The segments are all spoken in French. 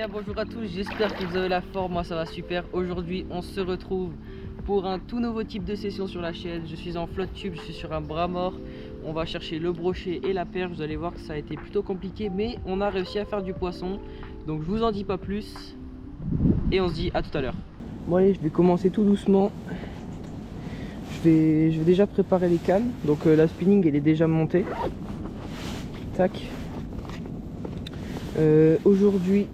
gars, bonjour à tous, j'espère que vous avez la forme, moi ça va super. Aujourd'hui on se retrouve pour un tout nouveau type de session sur la chaîne. Je suis en flotte tube, je suis sur un bras mort. On va chercher le brochet et la perche, vous allez voir que ça a été plutôt compliqué, mais on a réussi à faire du poisson. Donc je vous en dis pas plus et on se dit à tout à l'heure. Bon allez, je vais commencer tout doucement. Je vais déjà préparer les cannes. Donc la spinning elle est déjà montée. Tac. Aujourd'hui,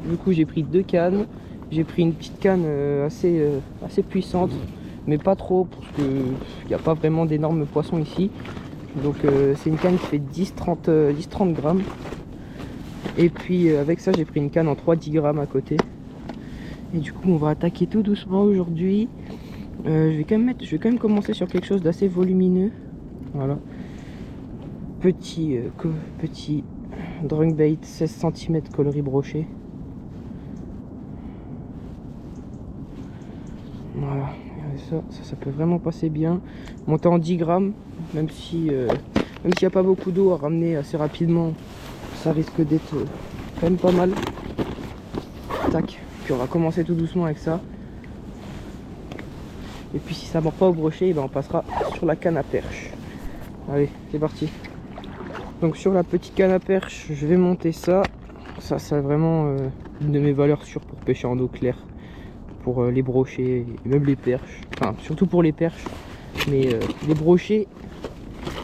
du coup j'ai pris deux cannes. J'ai pris une petite canne assez puissante, mais pas trop parce que il n'y a pas vraiment d'énormes poissons ici. Donc c'est une canne qui fait 10-30 grammes. Et puis avec ça j'ai pris une canne en 3-10 grammes à côté. Et du coup on va attaquer tout doucement aujourd'hui. Je vais quand même commencer sur quelque chose d'assez volumineux. Voilà. Petit drunkbait 16 cm coloris brochet. Voilà, ça peut vraiment passer bien. Monter en 10 grammes, même s'il n'y a pas beaucoup d'eau à ramener assez rapidement, ça risque d'être quand même pas mal. Tac, puis on va commencer tout doucement avec ça. Et puis si ça mord pas au brochet, ben on passera sur la canne à perche. Allez, c'est parti. Donc sur la petite canne à perche, je vais monter ça. Ça c'est vraiment une de mes valeurs sûres pour pêcher en eau claire. Pour les brochets et même les perches, enfin surtout pour les perches, mais les brochets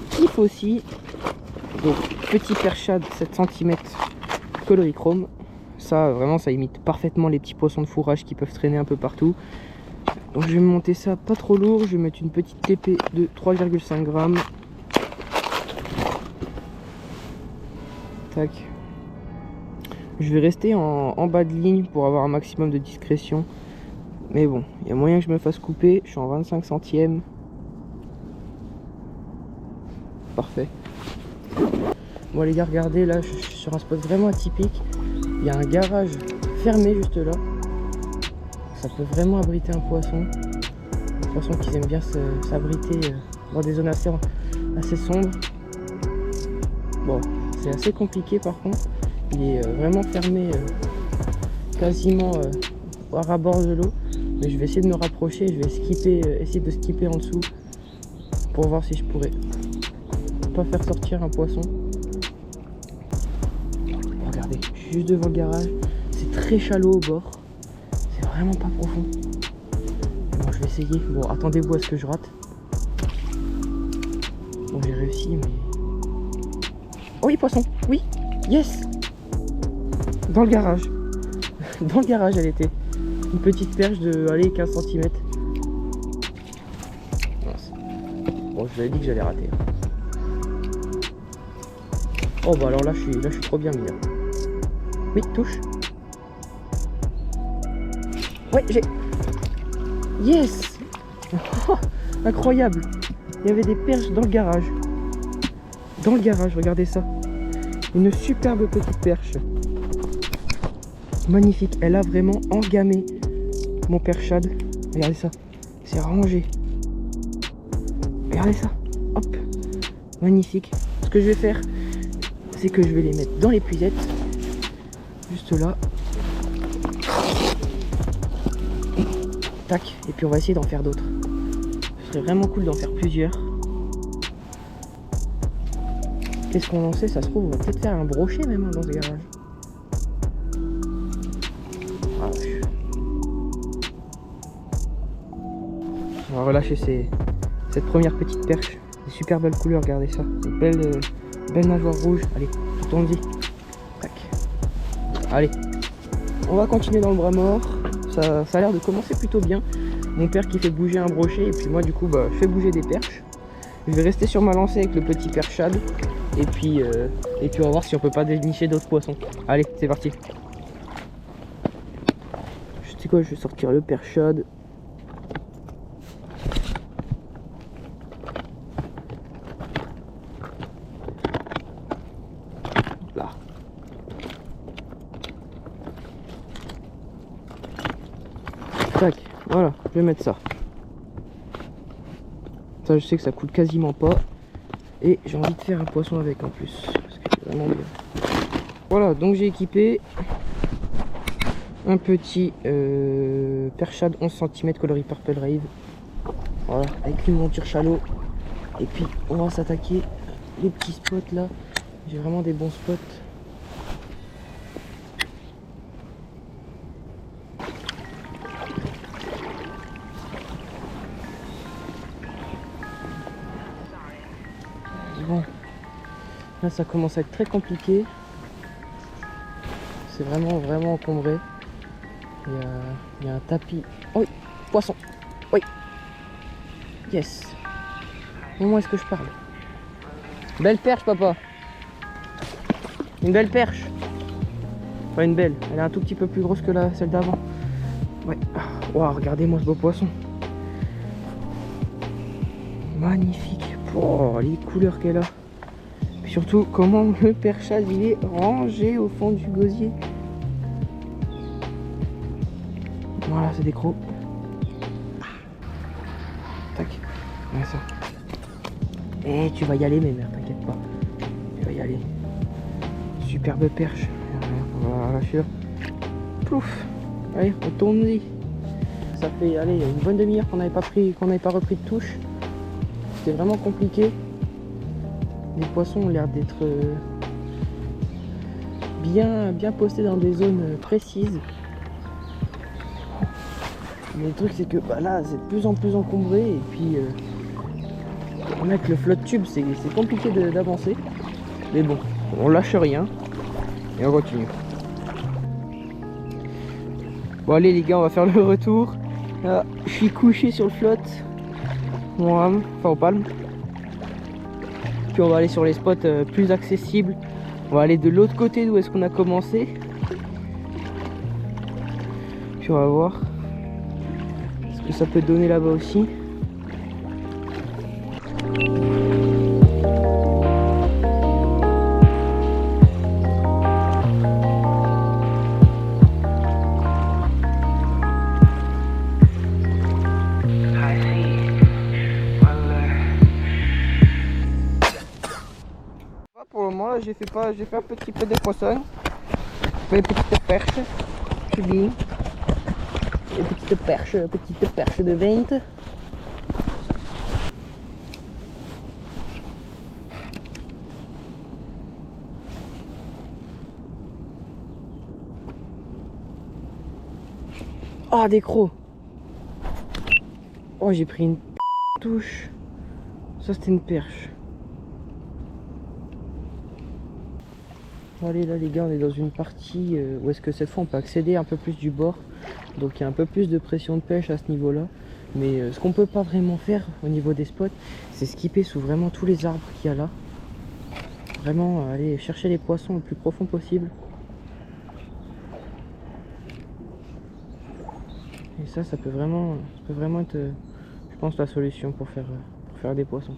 kiffent aussi. Donc petit perchade 7 cm coloris chrome, ça vraiment ça imite parfaitement les petits poissons de fourrage qui peuvent traîner un peu partout. Donc je vais monter ça pas trop lourd, je vais mettre une petite TP de 3,5 grammes. Tac. Je vais rester en bas de ligne pour avoir un maximum de discrétion. Mais bon, il y a moyen que je me fasse couper. Je suis en 25 centièmes. Parfait. Bon les gars, regardez, là je suis sur un spot vraiment atypique. Il y a un garage fermé juste là. Ça peut vraiment abriter un poisson. Un poisson qui aime bien s'abriter dans des zones assez sombres. Bon, c'est assez compliqué par contre. Il est vraiment fermé quasiment à ras-bord de l'eau. Mais je vais essayer de me rapprocher, je vais essayer de skipper en dessous pour voir si je pourrais pas faire sortir un poisson. Regardez, je suis juste devant le garage, c'est très shallow au bord, c'est vraiment pas profond. Bon, je vais essayer. Bon, attendez-vous à ce que je rate. Bon, j'ai réussi, mais... Oh oui, poisson, oui, yes. Dans le garage. Dans le garage elle était. Une petite perche de 15 cm. Bon, je vous avais dit que j'allais rater. Oh bah alors là je suis trop bien mis. Oui, touche. Ouais, j'ai. Yes. Incroyable. Il y avait des perches dans le garage. Dans le garage, regardez ça. Une superbe petite perche. Magnifique, elle a vraiment engamé mon perchade. Regardez ça, c'est rangé. Regardez ça, hop, magnifique. Ce que je vais faire, c'est que je vais les mettre dans l'épuisette, juste là. Tac, et puis on va essayer d'en faire d'autres. Ce serait vraiment cool d'en faire plusieurs. Qu'est-ce qu'on en sait? Ça se trouve, on va peut-être faire un brochet même dans ce garage. On va relâcher cette première petite perche. Des super belles couleurs, regardez ça. Une belle nageoire rouge. Allez, tourne-y. Tac. Allez. On va continuer dans le bras mort. Ça a l'air de commencer plutôt bien. Mon père qui fait bouger un brochet. Et puis moi du coup bah, je fais bouger des perches. Je vais rester sur ma lancée avec le petit perchade. Et puis on va voir si on peut pas dénicher d'autres poissons. Allez, c'est parti. Je sais quoi, je vais sortir le perchade. Là. Tac, voilà, je vais mettre ça. Ça, je sais que ça coûte quasiment pas. Et j'ai envie de faire un poisson avec en plus. Parce que c'est vraiment bien. Voilà, donc j'ai équipé. un petit perchade 11 cm coloris Purple Rave. Voilà, avec une monture chalot. Et puis on va s'attaquer les petits spots là. J'ai vraiment des bons spots. Bon, là ça commence à être très compliqué. C'est vraiment encombré. Il y a un tapis. Oui, poisson. Oui. Yes. Au moins est-ce que je parle? Belle perche, papa. Une belle perche. Enfin une belle. Elle est un tout petit peu plus grosse que celle d'avant. Ouais. Waouh, regardez-moi ce beau poisson. Magnifique. Oh, les couleurs qu'elle a. Puis surtout, comment le perchage il est rangé au fond du gosier. Voilà, c'est des crocs. Tac. Ouais, ça. Et tu vas y aller, mes mères, t'inquiète pas. Tu vas y aller. Superbe perche. Voilà, je suis là. Plouf. Allez, retourne-y. Ça fait, allez, une bonne demi-heure qu'on n'avait pas repris de touche. C'était vraiment compliqué. Les poissons ont l'air d'être bien postés dans des zones précises. Mais le truc c'est que là c'est de plus en plus encombré et puis avec le flotte tube c'est compliqué d'avancer. Mais bon, on lâche rien et on continue. Bon allez les gars, on va faire le retour. Là, je suis couché sur le flotte. Mon rame, enfin au palme. Puis on va aller sur les spots plus accessibles. On va aller de l'autre côté d'où est-ce qu'on a commencé. Puis on va voir ce que ça peut donner là-bas aussi. Pour le moment là j'ai fait un petit peu de poisson. Des petites perches. C'est bien. Des petites perches de 20. Oh des crocs. Oh j'ai pris une touche. Ça c'était une perche. Allez là les gars, on est dans une partie où est-ce que cette fois on peut accéder un peu plus du bord. Donc il y a un peu plus de pression de pêche à ce niveau là. Mais ce qu'on peut pas vraiment faire au niveau des spots, c'est skipper sous vraiment tous les arbres qu'il y a là. Vraiment aller chercher les poissons le plus profond possible. Et ça peut vraiment être, je pense, la solution pour faire des poissons.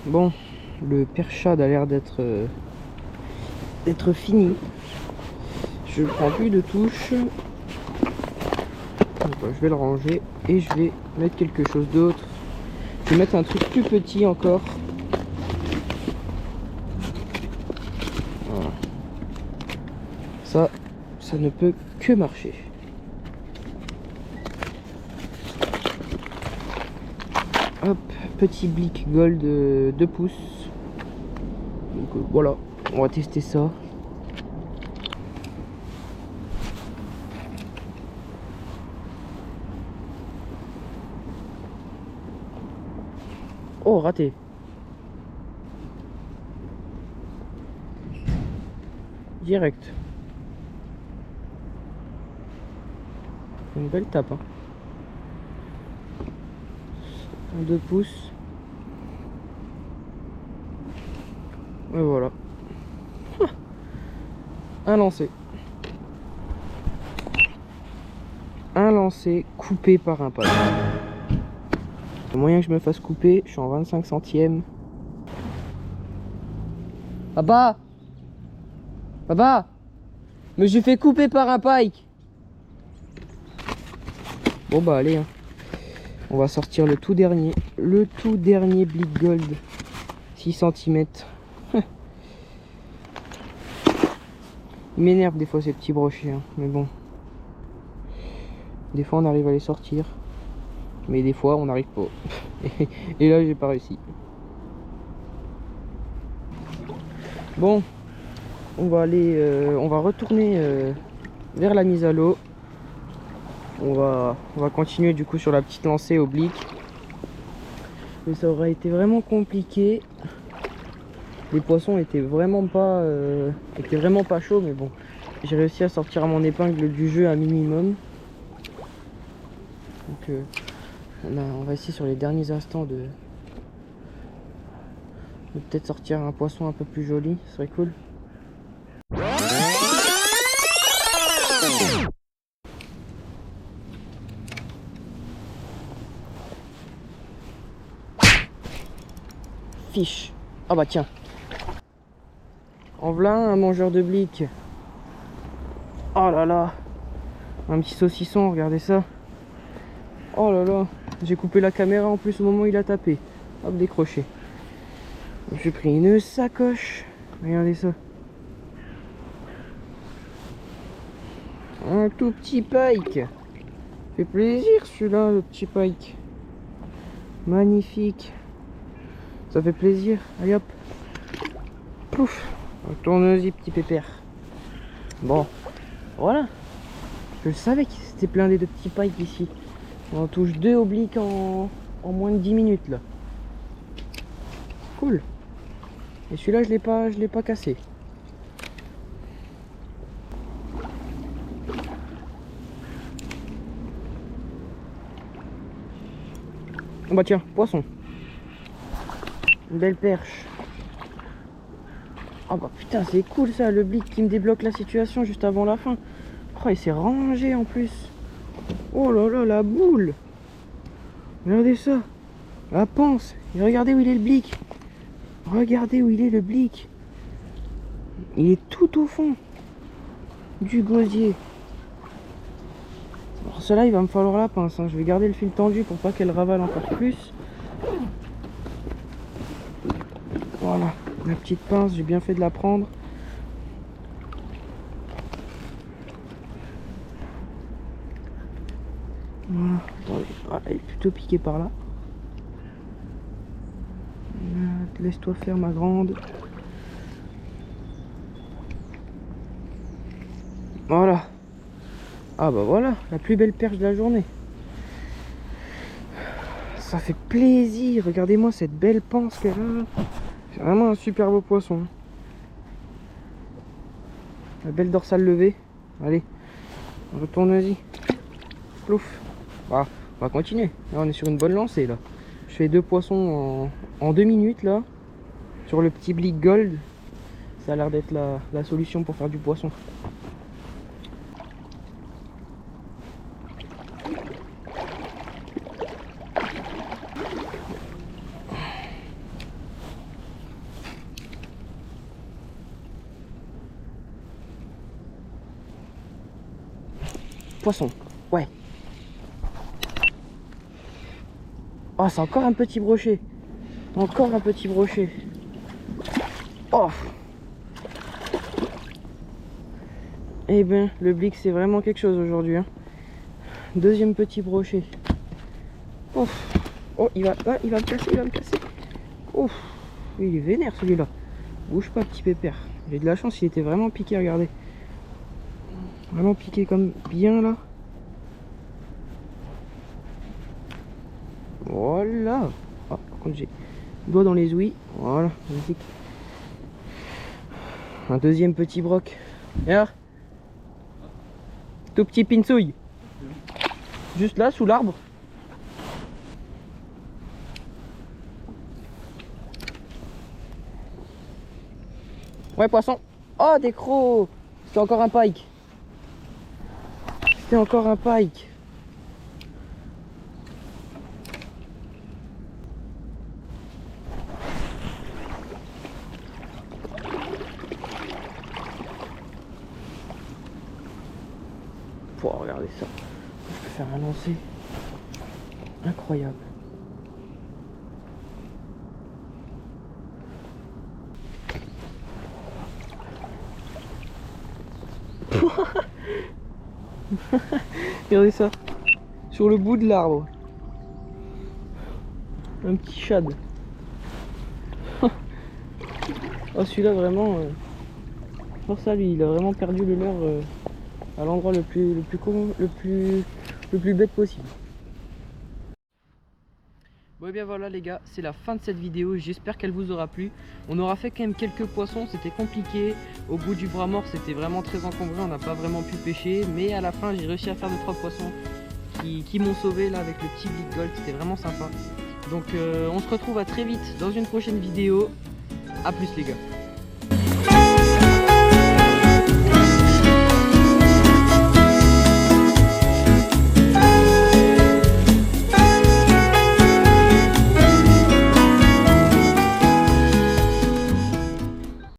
Bon, le perchade a l'air d'être fini. Je prends plus de touches. Donc, je vais le ranger et je vais mettre quelque chose d'autre. Je vais mettre un truc plus petit encore. Voilà. Ça ne peut que marcher. Hop, petit Blick Gold 2 pouces. Donc voilà, on va tester ça. Oh, raté. Direct. Une belle tape. Hein. 2 pouces. Et voilà. Un lancer. Un lancer coupé par un pike. Le moyen que je me fasse couper, je suis en 25 centièmes. Papa! Papa! Mais je fais couper par un pike! Bon bah allez, hein. On va sortir le tout dernier Blick Gold 6 cm. Il m'énerve des fois ces petits brochets, hein. Mais bon. Des fois on arrive à les sortir. Mais des fois on n'arrive pas. Et là j'ai pas réussi. Bon, on va retourner vers la mise à l'eau. On va continuer du coup sur la petite lancée oblique. Mais ça aurait été vraiment compliqué. Les poissons étaient vraiment pas chauds, mais bon, j'ai réussi à sortir à mon épingle du jeu un minimum. Donc on va essayer sur les derniers instants de peut-être sortir un poisson un peu plus joli, ce serait cool. Fiche. Ah bah tiens. En voilà un mangeur de blic. Oh là là. Un petit saucisson, regardez ça. Oh là là. J'ai coupé la caméra en plus au moment où il a tapé. Hop, décroché. J'ai pris une sacoche. Regardez ça. Un tout petit pike. Fait plaisir celui-là, le petit pike. Magnifique. Ça fait plaisir. Allez hop. Pouf. Retourne-y, petit pépère. Bon. Voilà. Je le savais qu'il s'était blindé de petits pikes ici. On en touche 2 obliques en moins de 10 minutes là. Cool. Et celui-là je l'ai pas cassé. Oh bah tiens, poisson. Une belle perche. Oh bah putain, c'est cool ça, le blick qui me débloque la situation juste avant la fin. Oh, il s'est rangé en plus. Oh là là, la boule. Regardez ça. La panse. Et regardez où il est le blick. Regardez où il est le blick. Il est tout au fond du gosier. Alors cela il va me falloir la pince, hein. Je vais garder le fil tendu pour pas qu'elle ravale encore plus. Voilà, la petite pince, j'ai bien fait de la prendre. Voilà, attendez, voilà, elle est plutôt piquée par là. Laisse-toi faire ma grande. Voilà. Ah bah voilà, la plus belle perche de la journée. Ça fait plaisir, regardez-moi cette belle panse qu'elle a. C'est vraiment un super beau poisson. La belle dorsale levée. Allez, retourne-y. Plouf. Voilà, on va continuer. Là on est sur une bonne lancée là. Je fais 2 poissons en 2 minutes là. Sur le petit Blick Gold. Ça a l'air d'être la solution pour faire du poisson. Poisson, ouais. Oh, c'est encore un petit brochet. Encore un petit brochet. Oh. Eh ben, le blick c'est vraiment quelque chose aujourd'hui, hein. Deuxième petit brochet. Ouf. Oh, il va me casser, il va me casser. Ouf. Il est vénère celui-là. Bouge pas, petit pépère. J'ai de la chance, il était vraiment piqué, regardez. Vraiment piqué comme bien là. Voilà. Ah, par contre j'ai le doigt dans les ouïes. Voilà, magnifique. Un deuxième petit broc. Regarde. Tout petit pinsouille. Juste là, sous l'arbre. Ouais, poisson. Oh, des crocs. C'était encore un pike. C'était encore un pike. Pouah, regardez ça. Je peux faire un lancer. Incroyable. Regardez ça. Sur le bout de l'arbre. Un petit shad. Oh, celui-là vraiment. Pour ça, lui, il a vraiment perdu le leurre à l'endroit le plus bête possible. Bon et bien voilà les gars, c'est la fin de cette vidéo, j'espère qu'elle vous aura plu. On aura fait quand même quelques poissons, c'était compliqué. Au bout du bras mort, c'était vraiment très encombré, on n'a pas vraiment pu pêcher. Mais à la fin, j'ai réussi à faire 2-3 poissons qui m'ont sauvé là avec le petit Big Gold, c'était vraiment sympa. Donc on se retrouve à très vite dans une prochaine vidéo. A plus les gars.